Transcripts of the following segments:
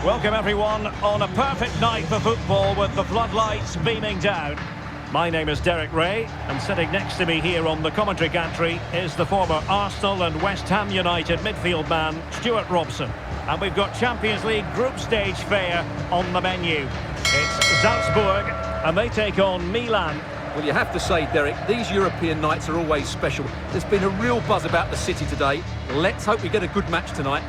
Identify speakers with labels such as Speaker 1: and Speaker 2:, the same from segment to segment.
Speaker 1: Welcome everyone on a perfect night for football with the floodlights beaming down. My name is Derek Ray, and sitting next to me here on the commentary gantry is the former Arsenal and West Ham United midfield man, Stuart Robson. And we've got Champions League group stage fare on the menu. It's Salzburg, and they take on Milan.
Speaker 2: Well, you have to say, Derek, these European nights are always special. There's been a real buzz about the city today. Let's hope we get a good match tonight.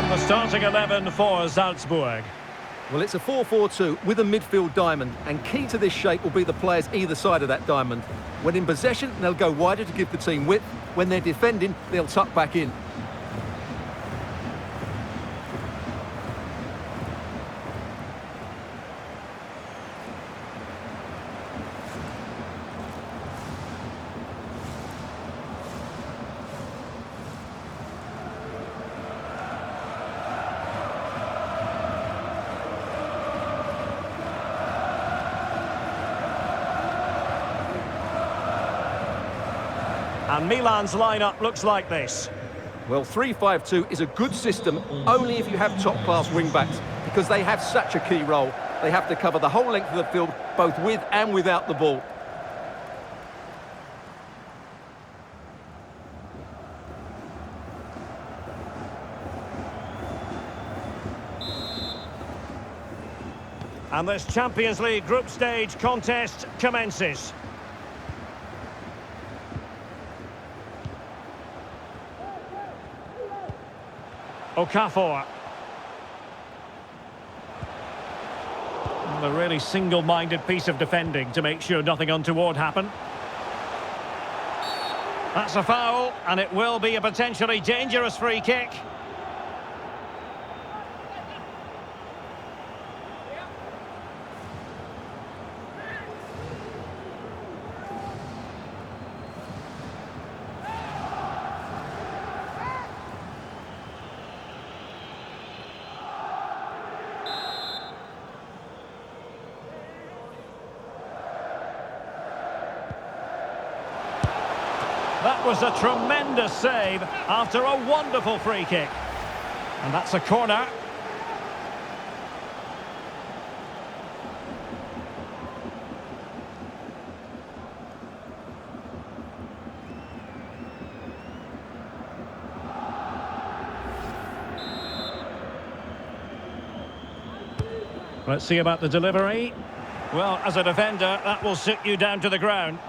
Speaker 1: The starting 11 for Salzburg.
Speaker 2: Well, it's a 4-4-2 with a midfield diamond, and key to this shape will be the players either side of that diamond. When in possession, they'll go wider to give the team width. When they're defending, they'll tuck back in.
Speaker 1: And Milan's lineup looks like this.
Speaker 2: Well, 3-5-2 is a good system only if you have top-class wing-backs, because they have such a key role. They have to cover the whole length of the field, both with and without the ball.
Speaker 1: And this Champions League group stage contest commences. Okafor. A really single-minded piece of defending to make sure nothing untoward happened. That's a foul, and it will be a potentially dangerous free kick. That was a tremendous save after a wonderful free kick. And that's a corner. Let's see about the delivery. Well, as a defender, that will sit you down to the ground.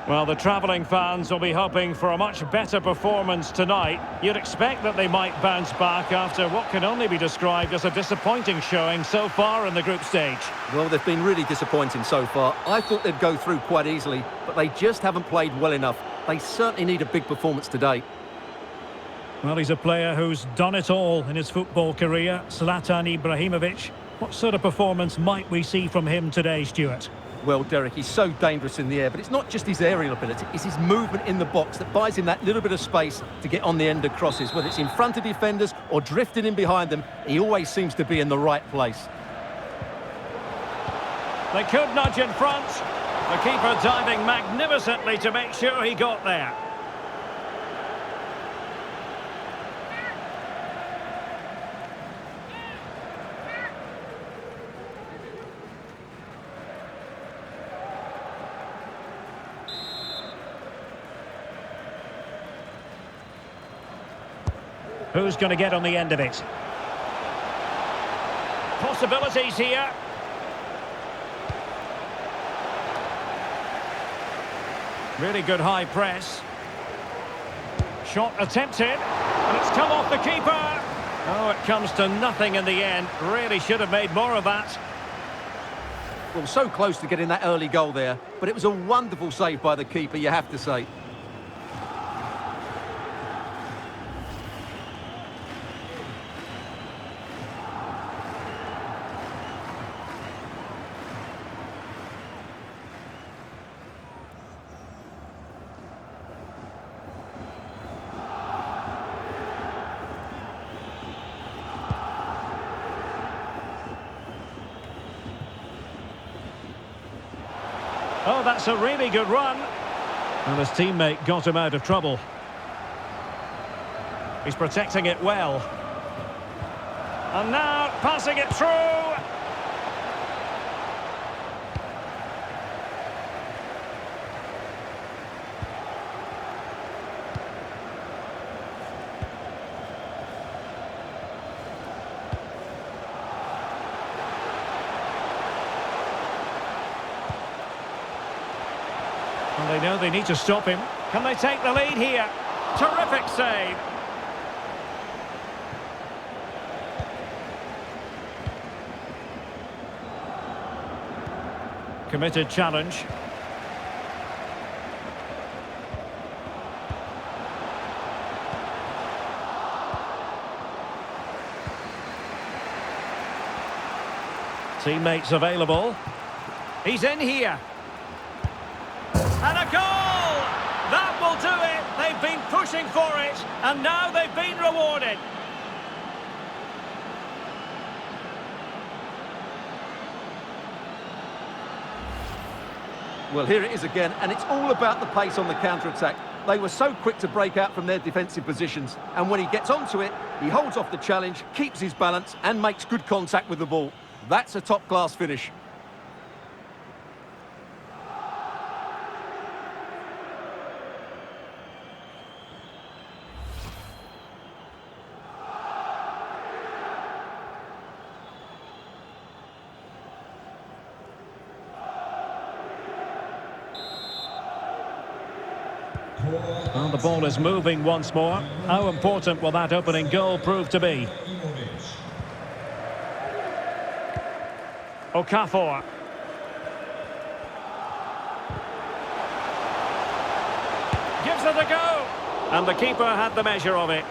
Speaker 1: Well, the travelling fans will be hoping for a much better performance tonight. You'd expect that they might bounce back after what can only be described as a disappointing showing so far in the group stage.
Speaker 2: Well, they've been really disappointing so far. I thought they'd go through quite easily, but they just haven't played well enough. They certainly need a big performance today.
Speaker 1: Well, he's a player who's done it all in his football career, Zlatan Ibrahimovic. What sort of performance might we see from him today, Stuart?
Speaker 2: Well, Derek, he's so dangerous in the air, but it's not just his aerial ability, it's his movement in the box that buys him that little bit of space to get on the end of crosses. Whether it's in front of defenders or drifting in behind them, he always seems to be in the right place.
Speaker 1: They could nudge in front. The keeper diving magnificently to make sure he got there. Who's going to get on the end of it? Possibilities here. Really good high press. Shot attempted, and it's come off the keeper. Oh, it comes to nothing in the end. Really should have made more of that.
Speaker 2: Well, so close to getting that early goal there, but it was a wonderful save by the keeper, you have to say.
Speaker 1: Oh, that's a really good run. And his teammate got him out of trouble. He's protecting it well. And now passing it through. And they know they need to stop him. Can they take the lead here? Terrific save. Committed challenge. Teammates available. He's in here. And a goal! That will do it. They've been pushing for it, and now they've been rewarded.
Speaker 2: Well, here it is again, and it's all about the pace on the counter-attack. They were so quick to break out from their defensive positions, and when he gets onto it, he holds off the challenge, keeps his balance, and makes good contact with the ball. That's a top-class finish.
Speaker 1: Well, the ball is moving once more. How important will that opening goal prove to be? Okafor. Gives it a go. And the keeper had the measure of it.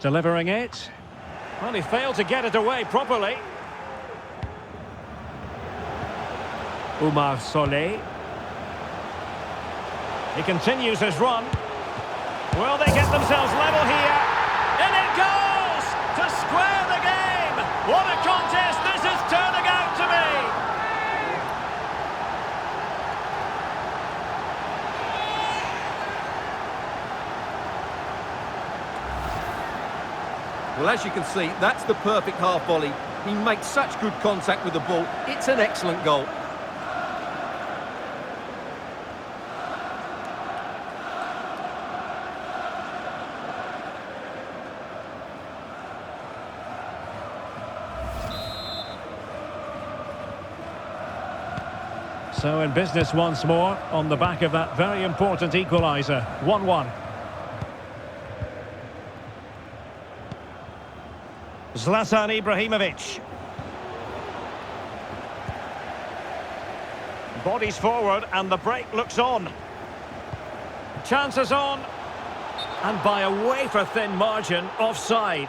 Speaker 1: Delivering it. Well, he failed to get it away properly. Umar Solé. He continues his run. Will they get themselves level here? In it goes! To square the game! What a contest this is turning out to be!
Speaker 2: Well, as you can see, that's the perfect half volley. He makes such good contact with the ball. It's an excellent goal.
Speaker 1: So in business once more, on the back of that very important equaliser. 1-1. Zlatan Ibrahimovic. Bodies forward and the break looks on. Chances on. And by a wafer-thin margin, offside.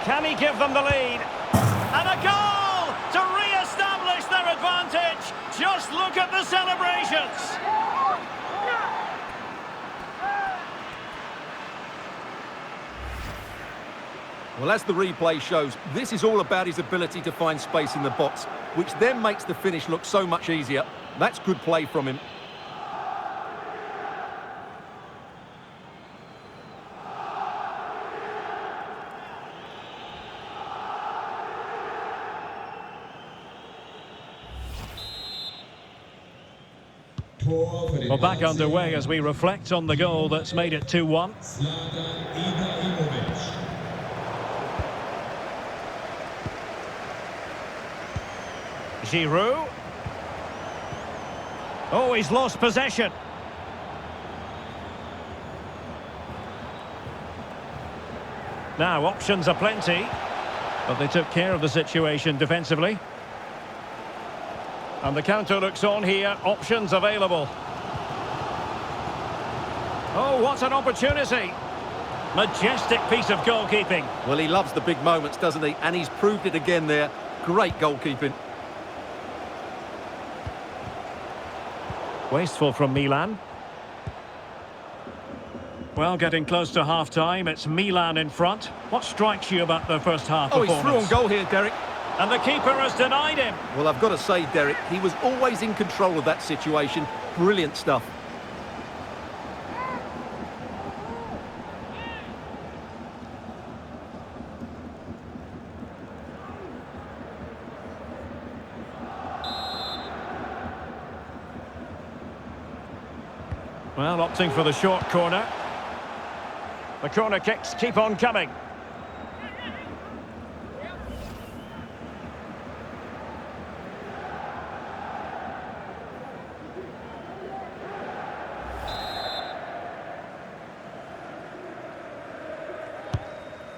Speaker 1: Can he give them the lead? And a goal to re-establish their advantage. Just look at the celebrations.
Speaker 2: Well, as the replay shows, this is all about his ability to find space in the box, which then makes the finish look so much easier. That's good play from him.
Speaker 1: Well, back underway as we reflect on the goal that's made it 2-1. Giroud. Oh, he's lost possession. Now, options are plenty, but they took care of the situation defensively. And the counter looks on here, options available. Oh, what an opportunity. Majestic piece of goalkeeping.
Speaker 2: Well, he loves the big moments, doesn't he? And he's proved it again there. Great goalkeeping.
Speaker 1: Wasteful from Milan. Well, getting close to half-time, it's Milan in front. What strikes you about the first half
Speaker 2: Oh,
Speaker 1: performance?
Speaker 2: he's through on goal here, Derek.
Speaker 1: And the keeper has denied him.
Speaker 2: Well, I've got to say, Derek, he was always in control of that situation. Brilliant stuff.
Speaker 1: Well, opting for the short corner. The corner kicks keep on coming.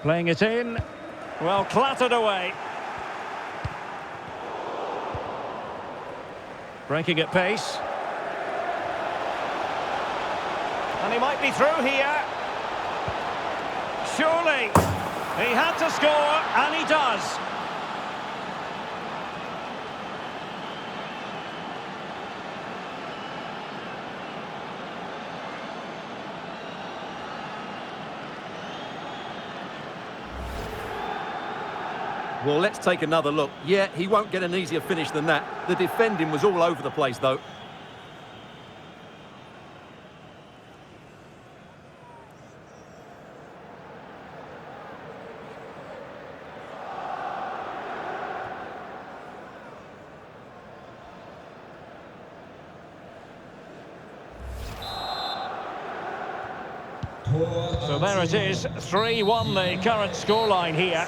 Speaker 1: Playing it in. Well, clattered away. Breaking at pace. And he might be through here. Surely. He had to score, and he does.
Speaker 2: Well, let's take another look. Yeah, he won't get an easier finish than that. The defending was all over the place, though.
Speaker 1: So there it is, 3-1 the current scoreline here.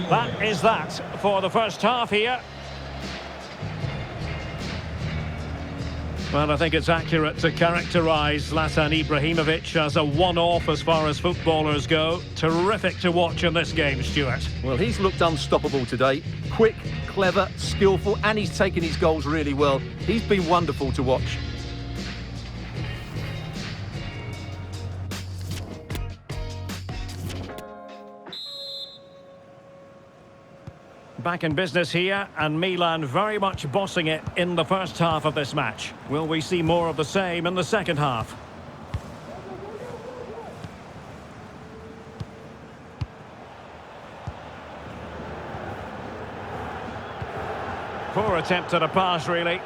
Speaker 1: That is that for the first half here. Well, I think it's accurate to characterise Zlatan Ibrahimovic as a one-off as far as footballers go. Terrific to watch in this game, Stuart.
Speaker 2: Well, he's looked unstoppable today. Quick, clever, skillful, and he's taken his goals really well. He's been wonderful to watch.
Speaker 1: Back in business here, and Milan very much bossing it in the first half of this match. Will we see more of the same in the second half? Poor attempt at a pass, really.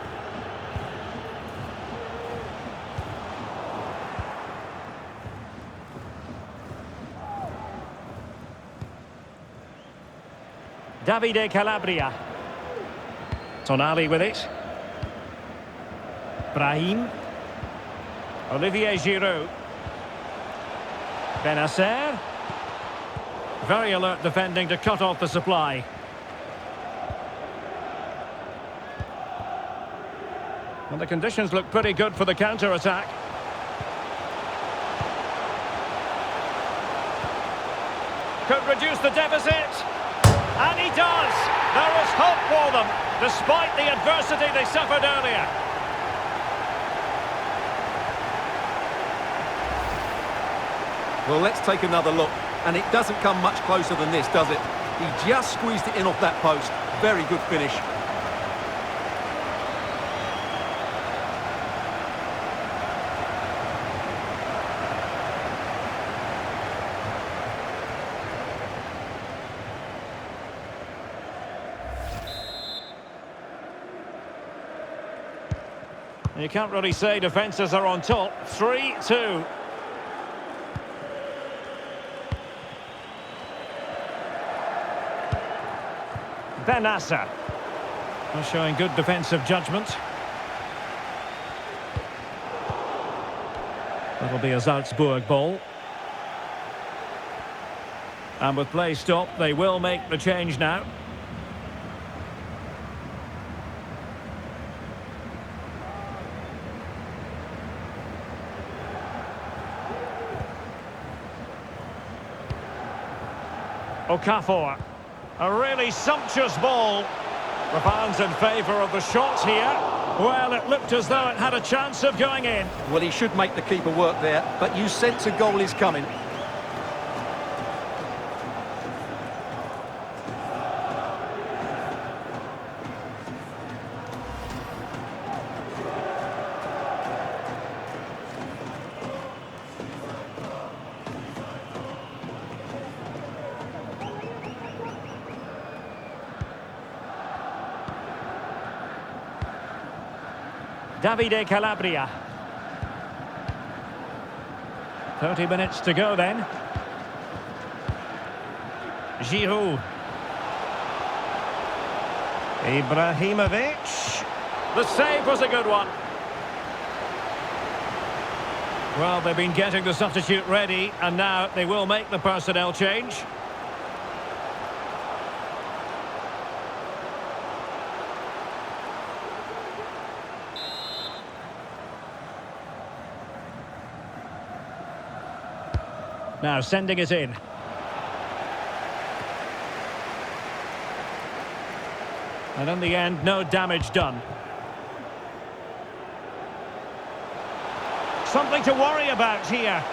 Speaker 1: Davide Calabria. Tonali with it. Brahim. Olivier Giroud. Benacer. Very alert defending to cut off the supply. And the conditions look pretty good for the counter-attack. Could reduce the deficit. And he does! There is hope for them, despite the adversity they suffered earlier.
Speaker 2: Well, let's take another look. And it doesn't come much closer than this, does it? He just squeezed it in off that post. Very good finish.
Speaker 1: You can't really say defences are on top. 3-2. Benassa. Showing good defensive judgment. That'll be a Salzburg ball. And with play stopped, they will make the change now. Okafor. A really sumptuous ball. The fans in favour of the shot here. Well, it looked as though it had a chance of going in.
Speaker 2: Well, he should make the keeper work there, but you sense a goal is coming.
Speaker 1: Davide Calabria. 30 minutes to go then. Giroud. Ibrahimovic. The save was a good one. Well, they've been getting the substitute ready, and now they will make the personnel change. Now sending it in. And in the end, no damage done. Something to worry about here.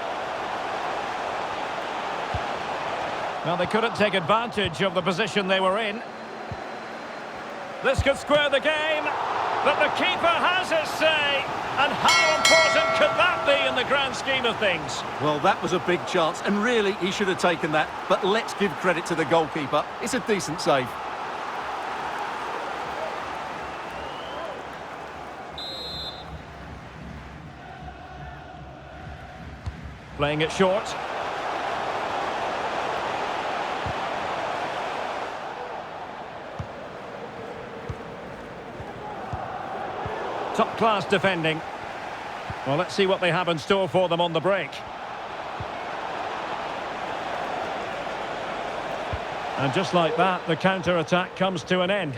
Speaker 1: Well, they couldn't take advantage of the position they were in. This could square the game, but the keeper has his say. And how important could that be in the grand scheme of things?
Speaker 2: Well, that was a big chance, and really, he should have taken that. But let's give credit to the goalkeeper. It's a decent save.
Speaker 1: Playing it short. Top-class defending. Well, let's see what they have in store for them on the break. And just like that, the counter-attack comes to an end.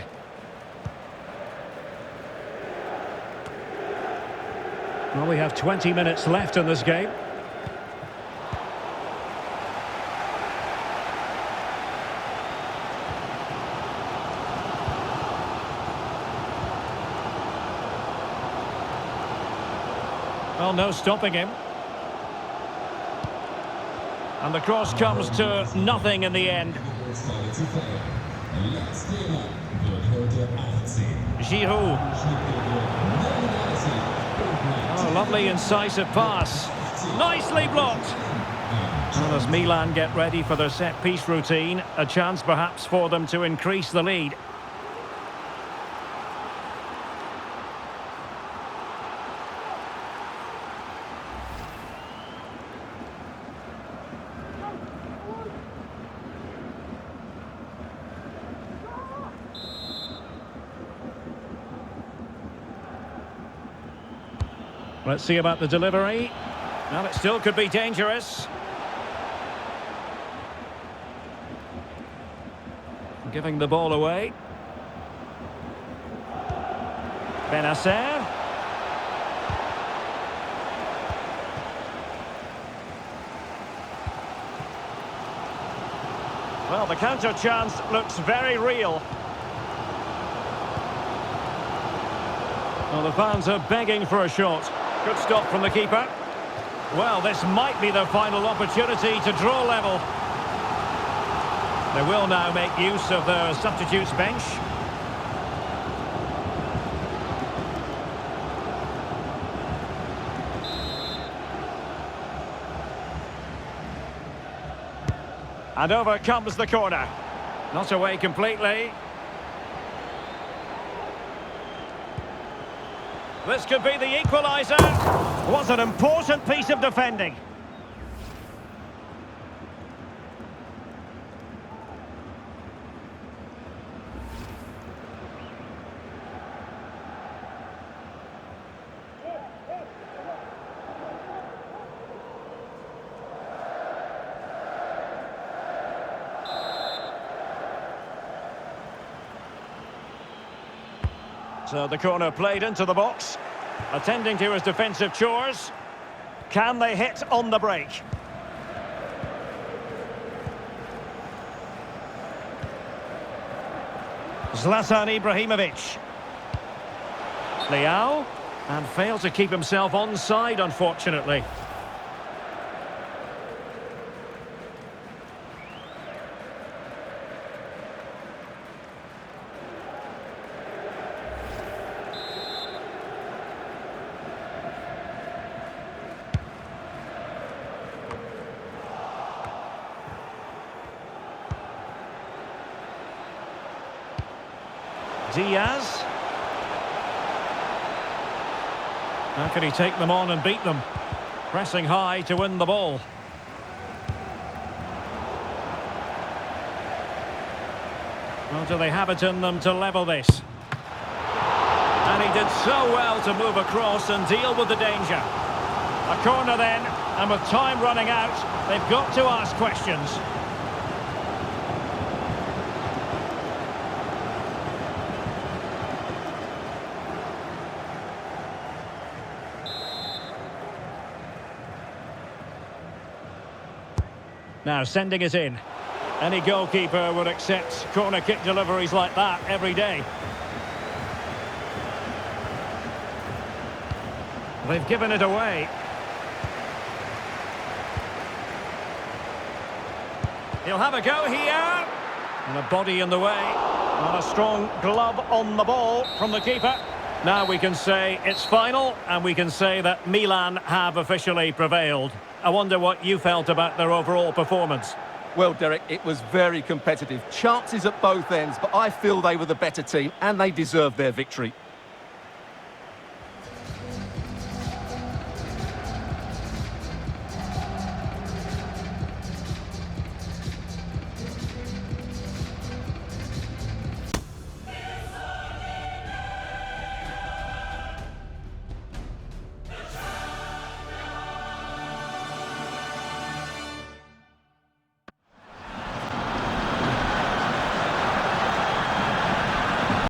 Speaker 1: Well, we have 20 minutes left in this game. Well, no stopping him. And the cross comes to nothing in the end. Giroud. Oh, lovely incisive pass. Nicely blocked. Well, as Milan get ready for their set-piece routine, a chance perhaps for them to increase the lead. Let's see about the delivery. Well, it still could be dangerous. Giving the ball away. Benassa. Well, the counter chance looks very real. Well, the fans are begging for a shot. Good stop from the keeper. Well, this might be their final opportunity to draw level. They will now make use of their substitutes bench. And over comes the corner. Not away completely. This could be the equaliser. Was an important piece of defending. So the corner played into the box, attending to his defensive chores. Can they hit on the break? Zlatan Ibrahimovic. Leao, and failed to keep himself onside, unfortunately. Diaz. How can he take them on and beat them? Pressing high to win the ball. Well, do they have it in them to level this? And he did so well to move across and deal with the danger. A corner then, and with time running out, they've got to ask questions. Now sending it in. Any goalkeeper would accept corner kick deliveries like that every day. They've given it away. He'll have a go here. And a body in the way. And a strong glove on the ball from the keeper. Now we can say it's final, and we can say that Milan have officially prevailed. I wonder what you felt about their overall performance.
Speaker 2: Well, Derek, it was very competitive. Chances at both ends, but I feel they were the better team and they deserved their victory.